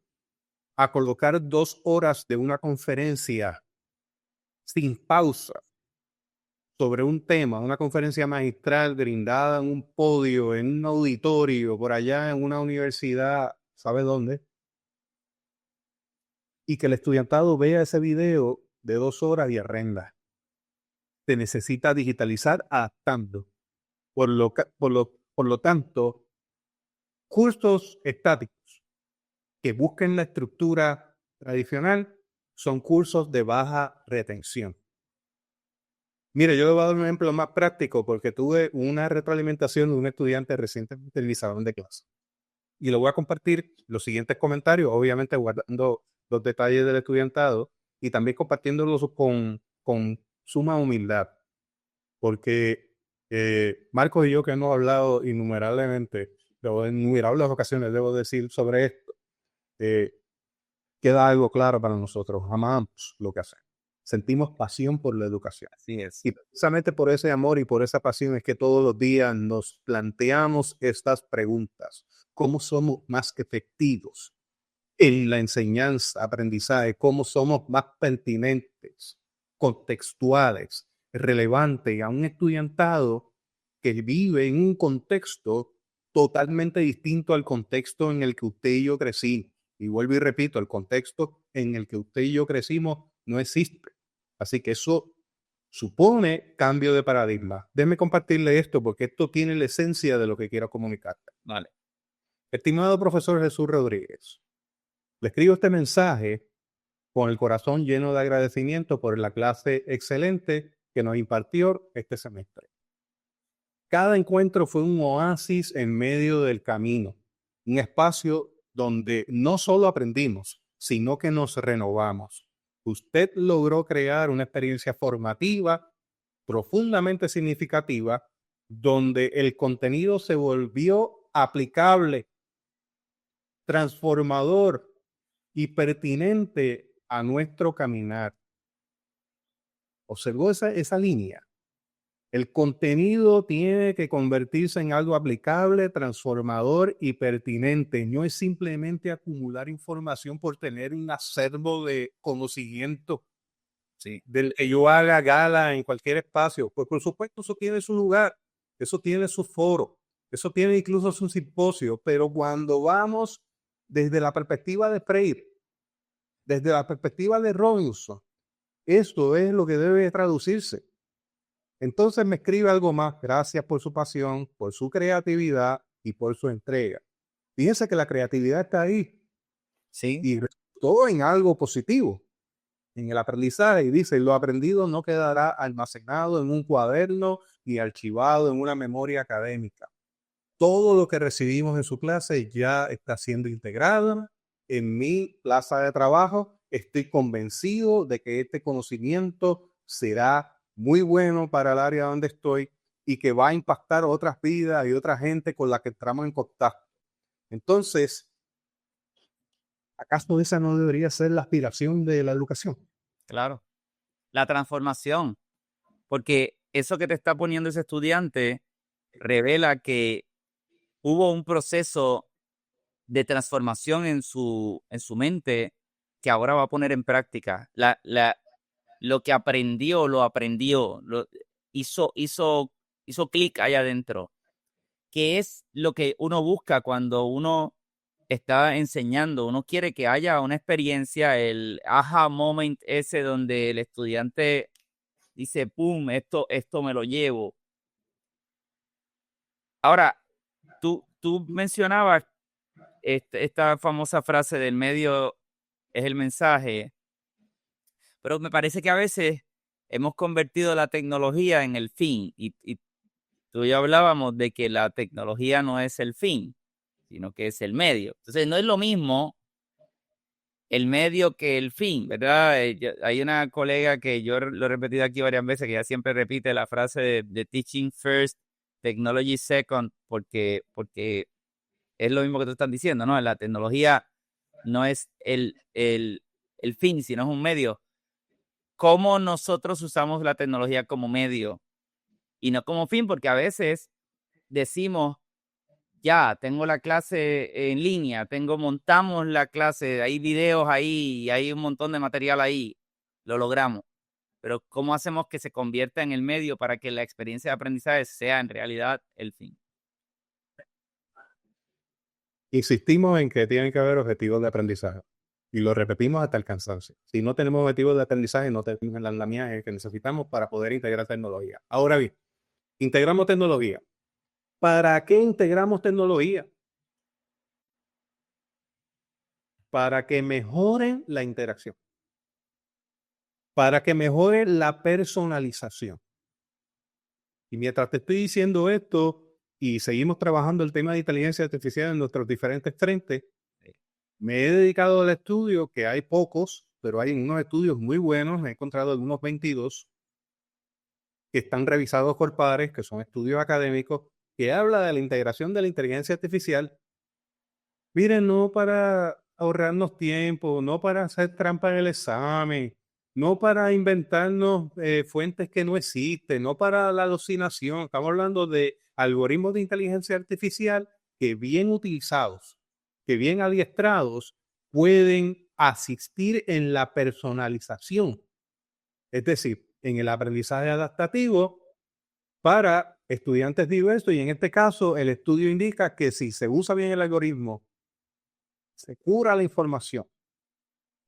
B: a colocar 2 horas de una conferencia sin pausa sobre un tema, una conferencia magistral brindada en un podio, en un auditorio, por allá en una universidad, ¿sabe dónde? Y que el estudiantado vea ese video de 2 horas y arrenda. Se necesita digitalizar adaptando. Por lo tanto, cursos estáticos que busquen la estructura tradicional son cursos de baja retención. Mire, yo le voy a dar un ejemplo más práctico porque tuve una retroalimentación de un estudiante recientemente en mi salón de clase. Y le voy a compartir los siguientes comentarios, obviamente guardando los detalles del estudiantado y también compartiéndolos con suma humildad. Porque Marcos y yo que hemos hablado innumerables ocasiones, debo decir, sobre esto, queda algo claro para nosotros. Amamos lo que hacemos. Sentimos pasión por la educación.
A: Así es.
B: Y precisamente por ese amor y por esa pasión es que todos los días nos planteamos estas preguntas. ¿Cómo somos más efectivos en la enseñanza, aprendizaje? ¿Cómo somos más pertinentes, contextuales, relevantes a un estudiantado que vive en un contexto totalmente distinto al contexto en el que usted y yo crecimos? Y vuelvo y repito, el contexto en el que usted y yo crecimos no existe. Así que eso supone cambio de paradigma. Déjeme compartirle esto porque esto tiene la esencia de lo que quiero comunicarte.
A: Vale.
B: Estimado profesor Jesús Rodríguez, le escribo este mensaje con el corazón lleno de agradecimiento por la clase excelente que nos impartió este semestre. Cada encuentro fue un oasis en medio del camino, un espacio donde no solo aprendimos, sino que nos renovamos. Usted logró crear una experiencia formativa profundamente significativa, donde el contenido se volvió aplicable, transformador y pertinente a nuestro caminar. Observó esa línea. El contenido tiene que convertirse en algo aplicable, transformador y pertinente. No es simplemente acumular información por tener un acervo de conocimiento. Sí, del que yo haga gala en cualquier espacio. Pues por supuesto eso tiene su lugar, eso tiene su foro, eso tiene incluso su simposio, pero cuando vamos desde la perspectiva de Freire, desde la perspectiva de Robinson, esto es lo que debe traducirse. Entonces me escribe algo más. Gracias por su pasión, por su creatividad y por su entrega. Fíjense que la creatividad está ahí.
A: Sí.
B: Y todo en algo positivo, en el aprendizaje. Y dice, lo aprendido no quedará almacenado en un cuaderno ni archivado en una memoria académica. Todo lo que recibimos en su clase ya está siendo integrado en mi plaza de trabajo. Estoy convencido de que este conocimiento será muy bueno para el área donde estoy y que va a impactar otras vidas y otra gente con la que entramos en contacto. Entonces, ¿acaso esa no debería ser la aspiración de la educación?
A: Claro. La transformación. Porque eso que te está poniendo ese estudiante revela que hubo un proceso de transformación en su mente que ahora va a poner en práctica. Lo que aprendió, hizo clic allá adentro. ¿Qué es lo que uno busca cuando uno está enseñando? Uno quiere que haya una experiencia, el aha moment ese donde el estudiante dice, pum, esto me lo llevo. Ahora, tú mencionabas esta famosa frase del medio es el mensaje, pero me parece que a veces hemos convertido la tecnología en el fin y tú y yo hablábamos de que la tecnología no es el fin, sino que es el medio. Entonces, no es lo mismo el medio que el fin, ¿verdad? Hay una colega que yo lo he repetido aquí varias veces, que ya siempre repite la frase de teaching first, technology second, porque es lo mismo que tú estás diciendo, ¿no? La tecnología no es el fin, sino es un medio. ¿Cómo nosotros usamos la tecnología como medio y no como fin? Porque a veces decimos, ya, tengo la clase en línea, montamos la clase, hay videos ahí, hay un montón de material ahí, lo logramos. Pero ¿cómo hacemos que se convierta en el medio para que la experiencia de aprendizaje sea en realidad el fin?
B: Insistimos en que tienen que haber objetivos de aprendizaje y lo repetimos hasta el cansancio. Si no tenemos objetivos de aprendizaje, no tenemos el andamiaje que necesitamos para poder integrar tecnología. Ahora bien, integramos tecnología. ¿Para qué integramos tecnología? Para que mejoren la interacción, para que mejore la personalización. Y mientras te estoy diciendo esto y seguimos trabajando el tema de inteligencia artificial en nuestros diferentes frentes, me he dedicado al estudio, que hay pocos, pero hay unos estudios muy buenos, me he encontrado algunos 22, que están revisados por pares, que son estudios académicos, que habla de la integración de la inteligencia artificial. Miren, no para ahorrarnos tiempo, no para hacer trampa en el examen, no para inventarnos fuentes que no existen, no para la alucinación. Estamos hablando de algoritmos de inteligencia artificial que bien utilizados, que bien adiestrados, pueden asistir en la personalización, es decir, en el aprendizaje adaptativo para estudiantes diversos. Y en este caso, el estudio indica que si se usa bien el algoritmo, se cura la información,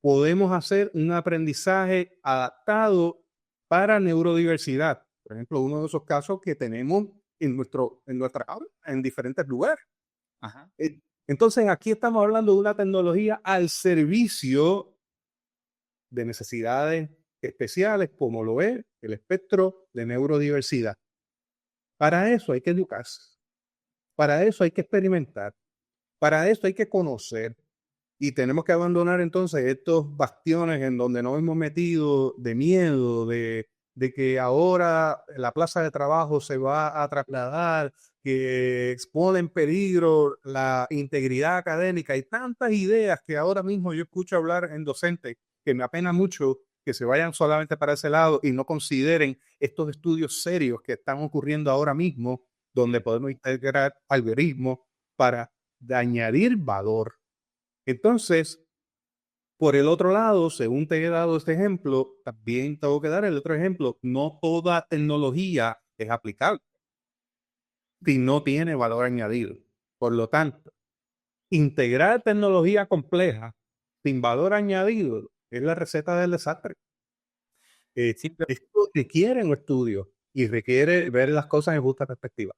B: podemos hacer un aprendizaje adaptado para neurodiversidad. Por ejemplo, uno de esos casos que tenemos en nuestra aula, en diferentes lugares.
A: Ajá.
B: Entonces, aquí estamos hablando de una tecnología al servicio de necesidades especiales, como lo es el espectro de neurodiversidad. Para eso hay que educarse, para eso hay que experimentar, para eso hay que conocer. Y tenemos que abandonar entonces estos bastiones en donde nos hemos metido de miedo, de que ahora la plaza de trabajo se va a trasladar, que expone en peligro la integridad académica y tantas ideas que ahora mismo yo escucho hablar en docentes, que me apena mucho que se vayan solamente para ese lado y no consideren estos estudios serios que están ocurriendo ahora mismo, donde podemos integrar algoritmos para añadir valor. Entonces, por el otro lado, según te he dado este ejemplo, también tengo que dar el otro ejemplo. No toda tecnología es aplicable si no tiene valor añadido. Por lo tanto, integrar tecnología compleja sin valor añadido es la receta del desastre.
A: Sí, pero
B: Esto requiere un estudio y requiere ver las cosas en justa perspectiva.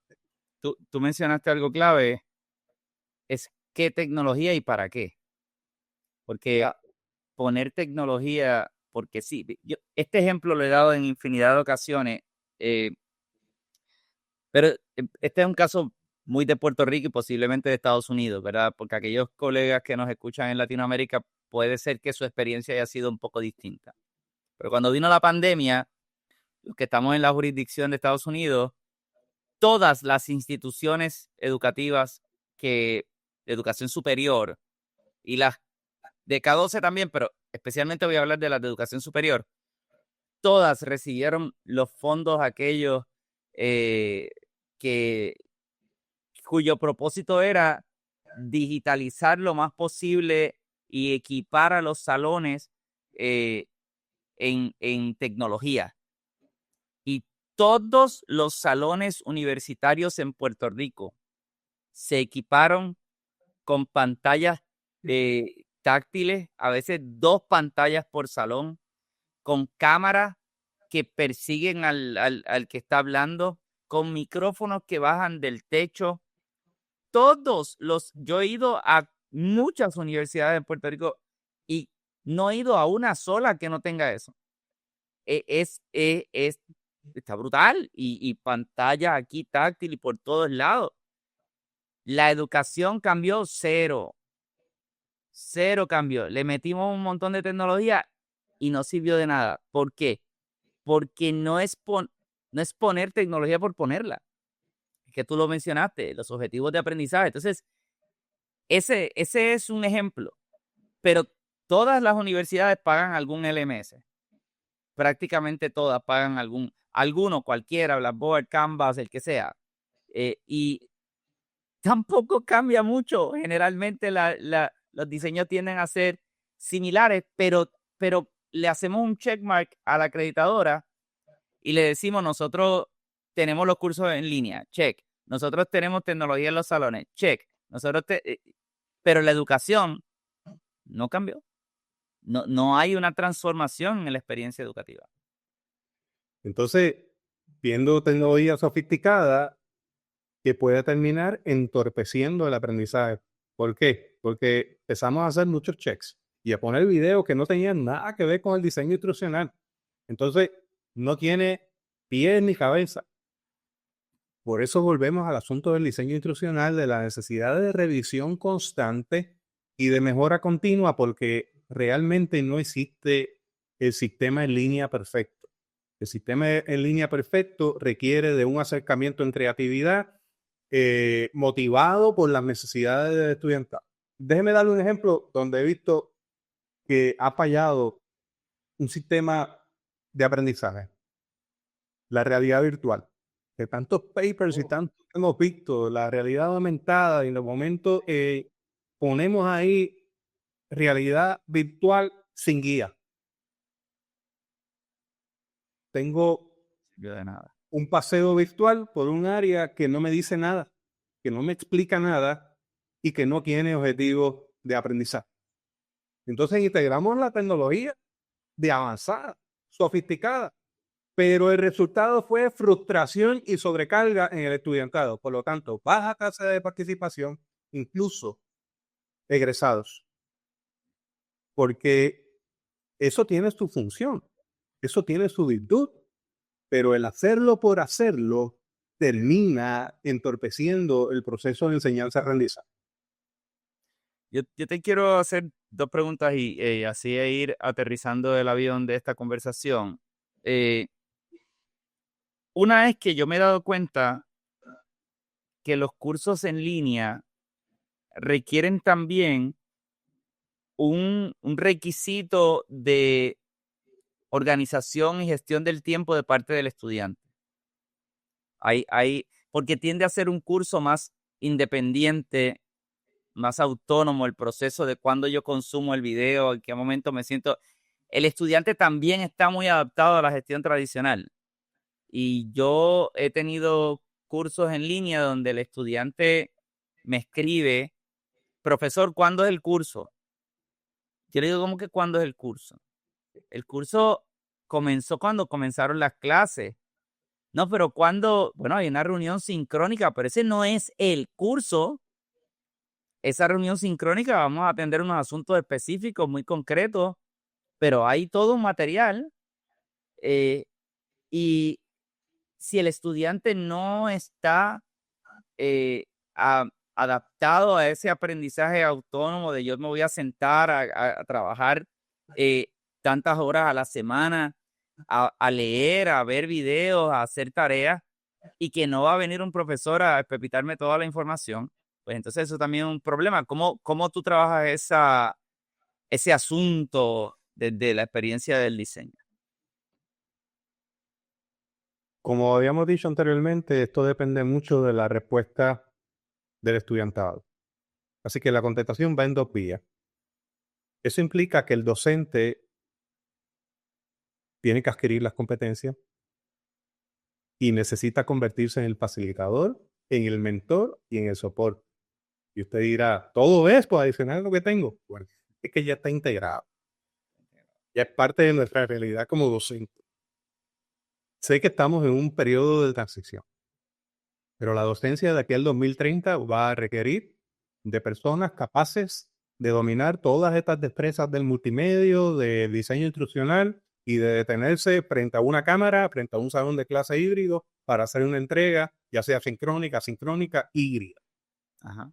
A: tú mencionaste algo clave, es qué tecnología y para qué. Porque poner tecnología, porque sí, este ejemplo lo he dado en infinidad de ocasiones, eh, pero este es un caso muy de Puerto Rico y posiblemente de Estados Unidos, ¿verdad? Porque aquellos colegas que nos escuchan en Latinoamérica puede ser que su experiencia haya sido un poco distinta. Pero cuando vino la pandemia, los que estamos en la jurisdicción de Estados Unidos, todas las instituciones educativas de educación superior y las de K12 también, pero especialmente voy a hablar de las de educación superior, todas recibieron los fondos aquellos eh, que, cuyo propósito era digitalizar lo más posible y equipar a los salones eh, en tecnología. Y todos los salones universitarios en Puerto Rico se equiparon con pantallas táctiles, a veces 2 pantallas por salón, con cámaras que persiguen al que está hablando, con micrófonos que bajan del techo. Yo he ido a muchas universidades en Puerto Rico y no he ido a una sola que no tenga eso. Está brutal y pantalla aquí táctil y por todos lados. La educación cambió cero cambió. Le metimos un montón de tecnología y no sirvió de nada. ¿Por qué? Porque no es poner tecnología por ponerla. Es que tú lo mencionaste, los objetivos de aprendizaje. Entonces, ese es un ejemplo. Pero todas las universidades pagan algún LMS. Prácticamente todas pagan alguno, cualquiera, Blackboard, Canvas, el que sea. Y tampoco cambia mucho. Generalmente los diseños tienden a ser similares, pero le hacemos un checkmark a la acreditadora y le decimos, nosotros tenemos los cursos en línea, check. Nosotros tenemos tecnología en los salones, check. Pero la educación no cambió. No hay una transformación en la experiencia educativa.
B: Entonces, viendo tecnología sofisticada, que puede terminar entorpeciendo el aprendizaje. ¿Por qué? Porque empezamos a hacer muchos checks y a poner videos que no tenían nada que ver con el diseño instruccional. Entonces, no tiene pies ni cabeza. Por eso volvemos al asunto del diseño instruccional, de la necesidad de revisión constante y de mejora continua, porque realmente no existe el sistema en línea perfecto. El sistema en línea perfecto requiere de un acercamiento en creatividad motivado por las necesidades del estudiante. Déjeme darle un ejemplo donde he visto que ha fallado un sistema de aprendizaje, la realidad virtual. De tantos papers y tantos que hemos visto, la realidad aumentada, y en los momentos ponemos ahí realidad virtual sin guía. Tengo
A: De nada.
B: un paseo virtual por un área que no me dice nada, que no me explica nada y que no tiene objetivos de aprendizaje. Entonces integramos la tecnología de avanzada, sofisticada, pero el resultado fue frustración y sobrecarga en el estudiantado. Por lo tanto, baja tasa de participación, incluso egresados, porque eso tiene su función, eso tiene su virtud, pero el hacerlo por hacerlo termina entorpeciendo el proceso de enseñanza-aprendizaje.
A: Yo te quiero hacer dos preguntas y así ir aterrizando el avión de esta conversación. Una es que yo me he dado cuenta que los cursos en línea requieren también un requisito de organización y gestión del tiempo de parte del estudiante. Porque tiende a ser un curso más independiente, más autónomo, el proceso de cuándo yo consumo el video, en qué momento me siento. El estudiante también está muy adaptado a la gestión tradicional. Y yo he tenido cursos en línea donde el estudiante me escribe, profesor, ¿cuándo es el curso? Yo le digo, ¿cómo que cuándo es el curso? El curso comenzó cuando comenzaron las clases. No, pero cuando, bueno, hay una reunión sincrónica, pero ese no es el curso. Esa reunión sincrónica vamos a atender unos asuntos específicos muy concretos, pero hay todo un material y si el estudiante no está eh, adaptado a ese aprendizaje autónomo de yo me voy a sentar a trabajar tantas horas a la semana, a leer, a ver videos, a hacer tareas, y que no va a venir un profesor a pepitarme toda la información, pues entonces eso también es un problema. ¿Cómo tú trabajas ese asunto desde la experiencia del diseño?
B: Como habíamos dicho anteriormente, esto depende mucho de la respuesta del estudiantado. Así que la contestación va en dos vías. Eso implica que el docente tiene que adquirir las competencias y necesita convertirse en el facilitador, en el mentor y en el soporte. Y usted dirá, todo es por adicionar lo que tengo. Bueno, es que ya está integrado. Ya es parte de nuestra realidad como docente. Sé que estamos en un periodo de transición, pero la docencia de aquí al 2030 va a requerir de personas capaces de dominar todas estas destrezas del multimedio, del diseño instruccional y de detenerse frente a una cámara, frente a un salón de clase híbrido para hacer una entrega, ya sea sincrónica, asincrónica, híbrida.
A: Ajá.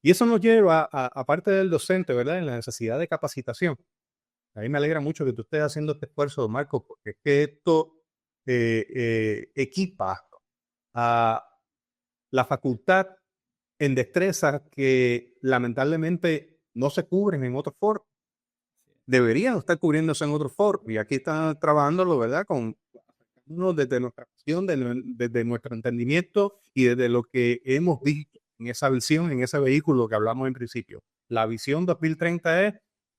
B: Y eso nos lleva, aparte del docente, ¿verdad?, en la necesidad de capacitación. A mí me alegra mucho que tú estés haciendo este esfuerzo, Marco, porque es que esto equipa a la facultad en destrezas que lamentablemente no se cubren en otros foros. Deberían estar cubriéndose en otros foros. Y aquí están trabajándolo, ¿verdad?, desde nuestra visión, desde nuestro entendimiento y desde lo que hemos visto en esa visión, en ese vehículo que hablamos en principio. La visión 2030 es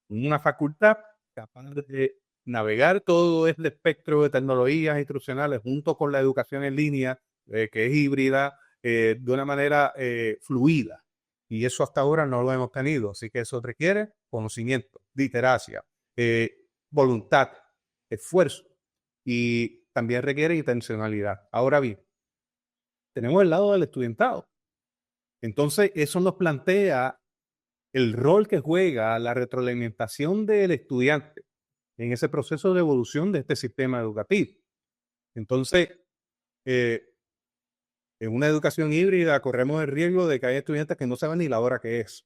B: una facultad capaz de navegar todo este espectro de tecnologías instruccionales junto con la educación en línea, que es híbrida, de una manera fluida. Y eso hasta ahora no lo hemos tenido. Así que eso requiere conocimiento, literacia, voluntad, esfuerzo y también requiere intencionalidad. Ahora bien, tenemos el lado del estudiantado. Entonces, eso nos plantea el rol que juega la retroalimentación del estudiante en ese proceso de evolución de este sistema educativo. Entonces, en una educación híbrida corremos el riesgo de que hay estudiantes que no saben ni la hora que es.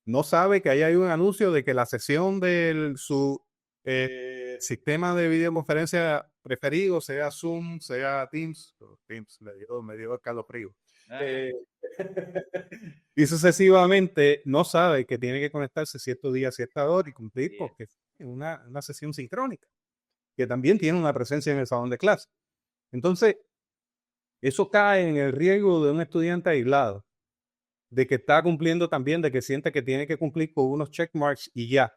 B: No sabe que ahí hay un anuncio de que la sesión de su sistema de videoconferencia preferido, sea Zoom, sea Teams, Teams me dio escalofrío. Y sucesivamente no sabe que tiene que conectarse cierto día, cierta hora y cumplir porque es una sesión sincrónica, que también tiene una presencia en el salón de clase. Entonces, eso cae en el riesgo de un estudiante aislado, de que está cumpliendo también, de que siente que tiene que cumplir con unos checkmarks y ya.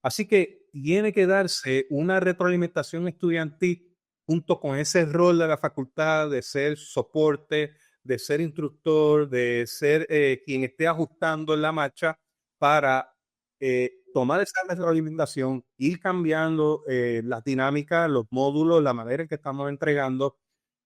B: Así que tiene que darse una retroalimentación estudiantil junto con ese rol de la facultad de ser soporte, de ser instructor, de ser quien esté ajustando en la marcha para tomar esa retroalimentación, ir cambiando las dinámicas, los módulos, la manera en que estamos entregando.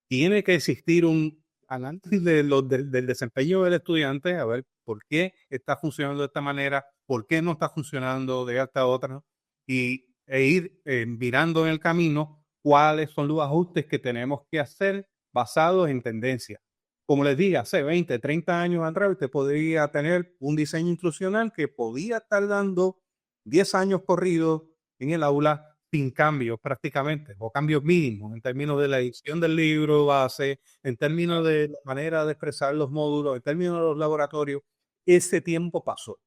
B: Tiene que existir un análisis del desempeño del estudiante, a ver por qué está funcionando de esta manera, por qué no está funcionando de esta otra, e ir mirando en el camino cuáles son los ajustes que tenemos que hacer basados en tendencias. Como les dije, hace 20, 30 años atrás, usted podría tener un diseño instruccional que podía estar dando 10 años corridos en el aula sin cambios prácticamente, o cambios mínimos en términos de la edición del libro base, en términos de la manera de expresar los módulos, en términos de los laboratorios. Ese tiempo pasó.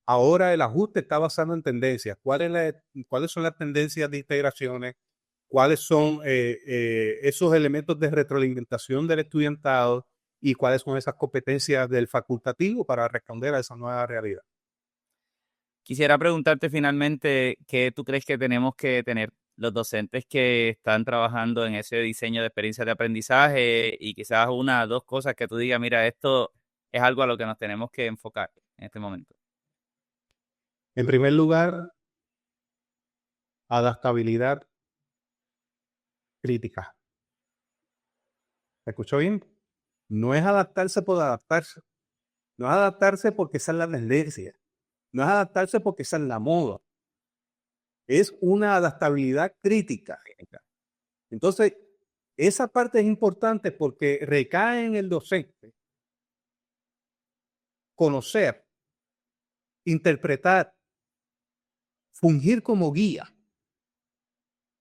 B: Ahora el ajuste está basado en tendencias. ¿Cuáles son las tendencias de integraciones? ¿Cuáles son esos elementos de retroalimentación del estudiantado? ¿Y cuáles son esas competencias del facultativo para responder a esa nueva realidad?
A: Quisiera preguntarte finalmente qué tú crees que tenemos que tener los docentes que están trabajando en ese diseño de experiencias de aprendizaje y quizás una o dos cosas que tú digas, mira, esto es algo a lo que nos tenemos que enfocar en este momento.
B: En primer lugar, adaptabilidad crítica. ¿Me escuchó bien? No es adaptarse por adaptarse. No es adaptarse porque esa es la tendencia. No es adaptarse porque esa es la moda. Es una adaptabilidad crítica. Entonces, esa parte es importante porque recae en el docente conocer, interpretar, fungir como guía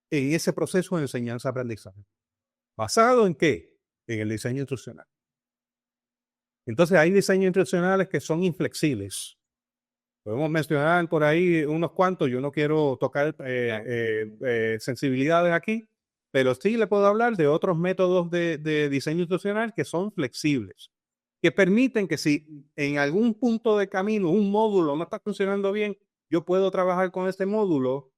B: en ese proceso de enseñanza-aprendizaje. ¿Basado en qué? En el diseño instruccional. Entonces, hay diseños instruccionales que son inflexibles. Podemos mencionar por ahí unos cuantos. Yo no quiero tocar sensibilidades aquí, pero sí le puedo hablar de otros métodos de diseño instruccional que son flexibles, que permiten que si en algún punto de camino un módulo no está funcionando bien, yo puedo trabajar con este módulo,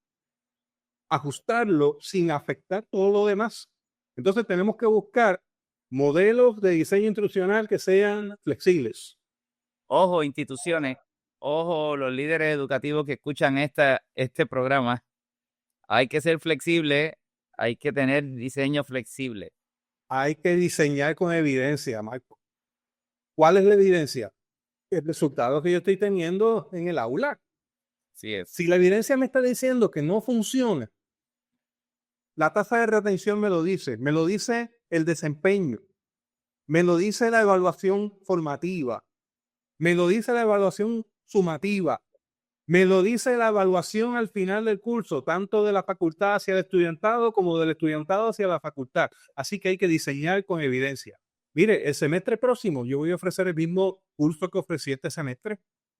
B: ajustarlo sin afectar todo lo demás. Entonces tenemos que buscar modelos de diseño instruccional que sean flexibles.
A: Ojo, instituciones, ojo, los líderes educativos que escuchan este programa, hay que ser flexible, hay que tener diseño flexible.
B: Hay que diseñar con evidencia, Marco. ¿Cuál es la evidencia? El resultado que yo estoy teniendo en el aula.
A: Sí es.
B: Si la evidencia me está diciendo que no funciona, la tasa de retención me lo dice el desempeño, me lo dice la evaluación formativa, me lo dice la evaluación sumativa, me lo dice la evaluación al final del curso, tanto de la facultad hacia el estudiantado como del estudiantado hacia la facultad. Así que hay que diseñar con evidencia. Mire, el semestre próximo yo voy a ofrecer el mismo curso que ofrecí este semestre.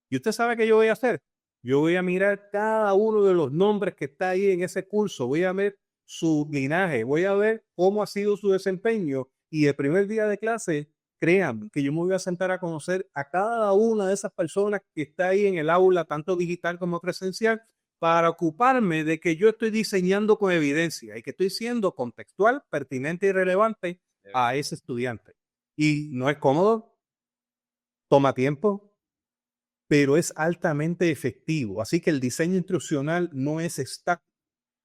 B: ¿Y usted sabe qué yo voy a hacer? Yo voy a mirar cada uno de los nombres que está ahí en ese curso. Voy a ver su linaje, voy a ver cómo ha sido su desempeño. Y el primer día de clase, créanme que yo me voy a sentar a conocer a cada una de esas personas que está ahí en el aula, tanto digital como presencial, para ocuparme de que yo estoy diseñando con evidencia y que estoy siendo contextual, pertinente y relevante a ese estudiante. Y no es cómodo, toma tiempo, pero es altamente efectivo. Así que el diseño instruccional no es estático,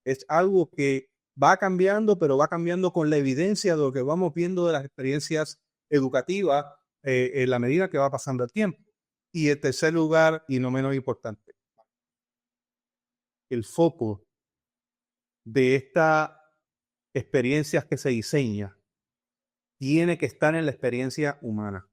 B: es algo que va cambiando, pero va cambiando con la evidencia de lo que vamos viendo de las experiencias educativa en la medida que va pasando el tiempo. Y en tercer lugar, y no menos importante, el foco de estas experiencias que se diseña tiene que estar en la experiencia humana,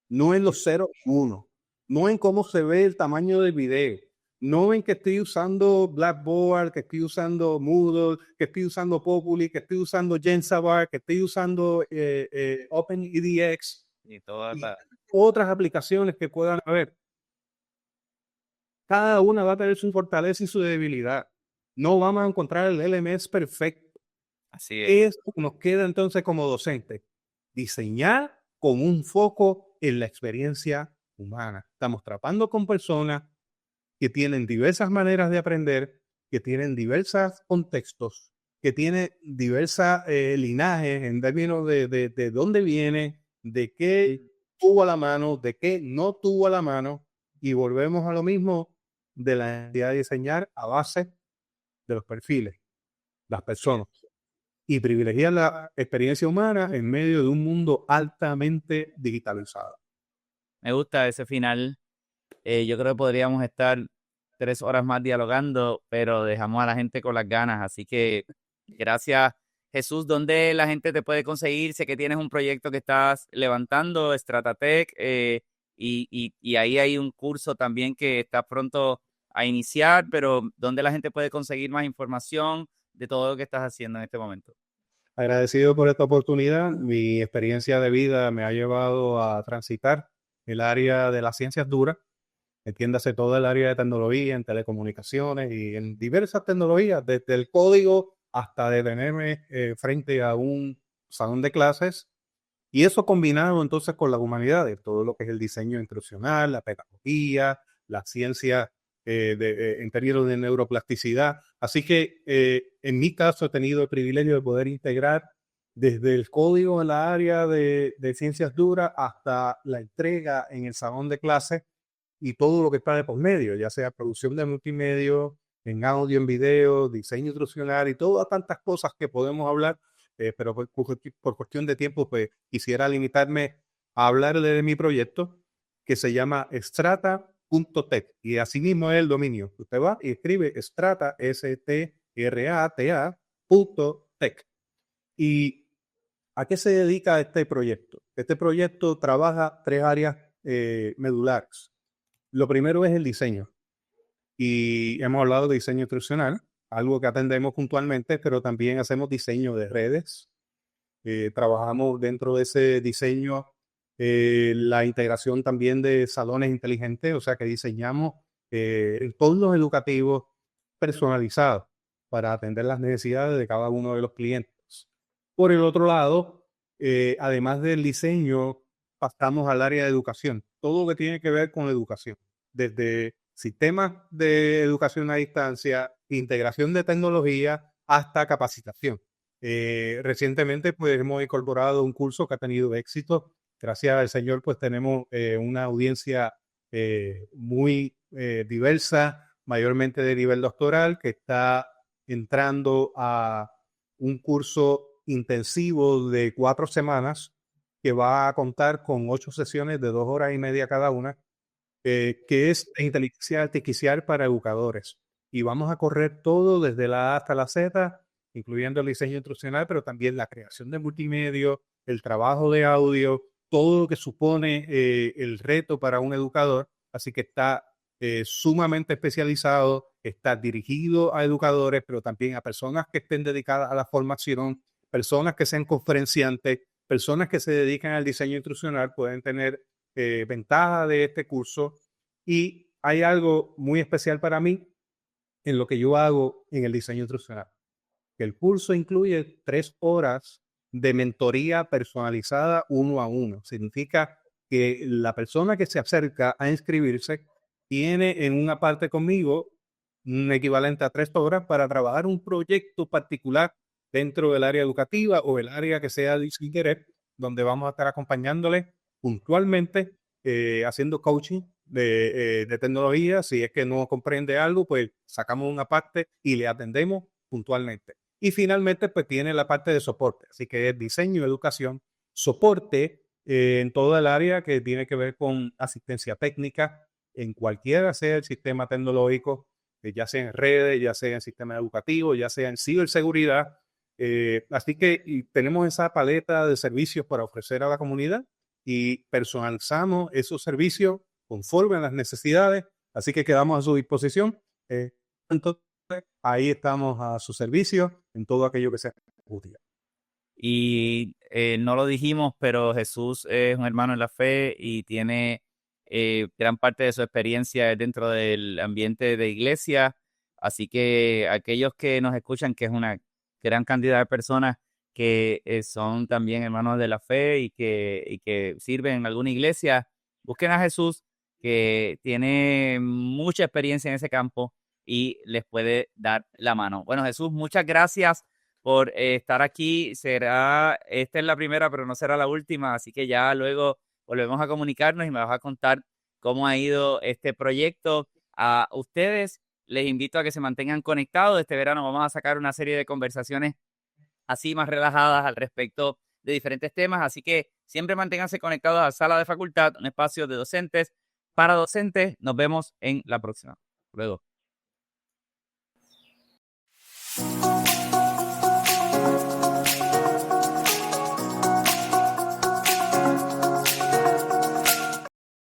B: no en los 0 y 1, no en cómo se ve el tamaño del video, no en que estoy usando Blackboard, que estoy usando Moodle, que estoy usando Populi, que estoy usando Jensabar, que estoy usando OpenEDX
A: Y toda
B: y
A: la...
B: otras aplicaciones que puedan haber. Cada una va a tener su fortaleza y su debilidad. No vamos a encontrar el LMS perfecto.
A: Así es.
B: Eso nos queda entonces como docente. Diseñar con un foco en la experiencia humana. Estamos tratando con personas que tienen diversas maneras de aprender, que tienen diversos contextos, que tienen diversas linajes en términos de dónde viene, de qué tuvo a la mano, de qué no tuvo a la mano, y volvemos a lo mismo de la necesidad de diseñar a base de los perfiles, las personas, y privilegiar la experiencia humana en medio de un mundo altamente digitalizado.
A: Me gusta ese final. Yo creo que podríamos estar 3 horas más dialogando, pero dejamos a la gente con las ganas. Así que gracias, Jesús. ¿Dónde la gente te puede conseguir? Sé que tienes un proyecto que estás levantando, Stratatech, y ahí hay un curso también que está pronto a iniciar, pero ¿dónde la gente puede conseguir más información de todo lo que estás haciendo en este momento?
B: Agradecido por esta oportunidad. Mi experiencia de vida me ha llevado a transitar el área de las ciencias duras, entiéndase todo el área de tecnología, en telecomunicaciones y en diversas tecnologías, desde el código hasta detenerme frente a un salón de clases. Y eso combinado entonces con las humanidades, todo lo que es el diseño instruccional, la pedagogía, la ciencia en términos de neuroplasticidad. Así que en mi caso he tenido el privilegio de poder integrar desde el código en la área de ciencias duras hasta la entrega en el salón de clases y todo lo que está de por medio, ya sea producción de multimedia, en audio, en video, diseño instruccional y todas tantas cosas que podemos hablar, pero por cuestión de tiempo, pues quisiera limitarme a hablarle de mi proyecto que se llama Strata.tech y así mismo es el dominio. Usted va y escribe Strata, STRATA.tech. ¿Y a qué se dedica este proyecto? Este proyecto trabaja 3 áreas medulares. Lo primero es el diseño. Y hemos hablado de diseño instruccional, algo que atendemos puntualmente, pero también hacemos diseño de redes. Trabajamos dentro de ese diseño la integración también de salones inteligentes, o sea que diseñamos entornos educativos personalizados para atender las necesidades de cada uno de los clientes. Por el otro lado, además del diseño, pasamos al área de educación, todo lo que tiene que ver con educación, desde sistemas de educación a distancia, integración de tecnología, hasta capacitación. Recientemente, pues hemos incorporado un curso que ha tenido éxito. Gracias al Señor, pues tenemos una audiencia muy diversa, mayormente de nivel doctoral, que está entrando a un curso intensivo de 4 semanas que va a contar con 8 sesiones de 2 horas y media cada una, que es inteligencia artificial para educadores. Y vamos a correr todo desde la A hasta la Z, incluyendo el diseño instruccional, pero también la creación de multimedia, el trabajo de audio, todo lo que supone el reto para un educador. Así que está sumamente especializado, está dirigido a educadores, pero también a personas que estén dedicadas a la formación, personas que sean conferenciantes, personas que se dedican al diseño instruccional pueden tener ventaja de este curso. Y hay algo muy especial para mí en lo que yo hago en el diseño instruccional, que el curso incluye 3 horas de mentoría personalizada 1 a 1. Significa que la persona que se acerca a inscribirse tiene en una parte conmigo un equivalente a 3 horas para trabajar un proyecto particular dentro del área educativa o el área que sea de su interés, donde vamos a estar acompañándole puntualmente, haciendo coaching de tecnología. Si es que no comprende algo, pues sacamos una parte y le atendemos puntualmente. Y finalmente, pues tiene la parte de soporte. Así que es diseño, educación, soporte en toda el área que tiene que ver con asistencia técnica, en cualquiera sea el sistema tecnológico, ya sea en redes, ya sea en sistema educativo, ya sea en ciberseguridad. Así que tenemos esa paleta de servicios para ofrecer a la comunidad y personalizamos esos servicios conforme a las necesidades. Así que quedamos a su disposición. Entonces, ahí estamos a su servicio en todo aquello que sea útil.
A: Y no lo dijimos, pero Jesús es un hermano en la fe y tiene gran parte de su experiencia dentro del ambiente de iglesia. Así que aquellos que nos escuchan, que es una gran cantidad de personas que son también hermanos de la fe y que sirven en alguna iglesia, busquen a Jesús, que tiene mucha experiencia en ese campo y les puede dar la mano. Bueno, Jesús, muchas gracias por estar aquí. Esta es la primera, pero no será la última, así que ya luego volvemos a comunicarnos y me vas a contar cómo ha ido este proyecto. A ustedes les invito a que se mantengan conectados. Este verano vamos a sacar una serie de conversaciones así más relajadas al respecto de diferentes temas, así que siempre manténganse conectados a Sala de Facultad, un espacio de docentes para docentes. Nos vemos en la próxima. Luego.